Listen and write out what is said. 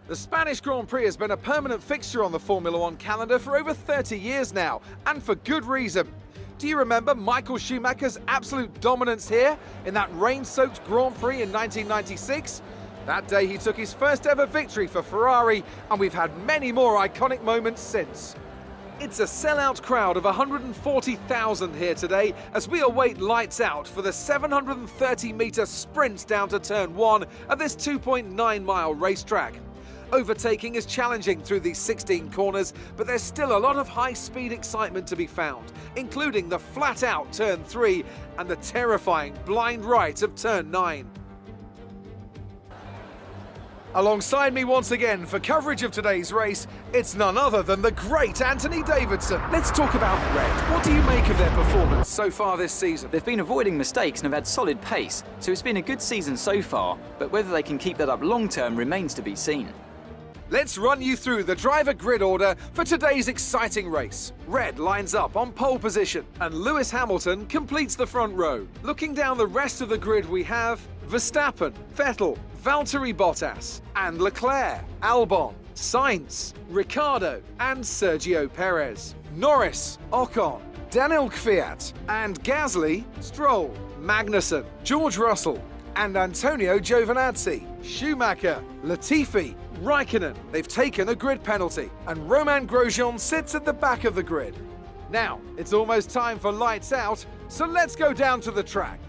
The Spanish Grand Prix has been a permanent fixture on the Formula One calendar for over 30 years now, and for good reason. Do you remember Michael Schumacher's absolute dominance here in that rain-soaked Grand Prix in 1996? That day he took his first ever victory for Ferrari, and we've had many more iconic moments since. It's a sellout crowd of 140,000 here today as we await lights out for the 730-metre sprint down to turn 1 of this 2.9-mile racetrack. Overtaking is challenging through these 16 corners, but there's still a lot of high-speed excitement to be found, including the flat-out turn 3 and the terrifying blind right of turn 9. Alongside me once again for coverage of today's race, it's none other than the great Anthony Davidson. Let's talk about Red. What do you make of their performance so far this season? They've been avoiding mistakes and have had solid pace, so it's been a good season so far, but whether they can keep that up long-term remains to be seen. Let's run you through the driver grid order for today's exciting race. Red lines up on pole position, and Lewis Hamilton completes the front row. Looking down the rest of the grid, we have Verstappen, Vettel, Valtteri Bottas, and Leclerc, Albon, Sainz, Ricciardo, and Sergio Perez. Norris, Ocon, Daniel Kvyat, and Gasly, Stroll, Magnussen, George Russell, and Antonio Giovinazzi, Schumacher, Latifi, Raikkonen. They've taken a grid penalty, and Romain Grosjean sits at the back of the grid. Now, it's almost time for lights out, so let's go down to the track.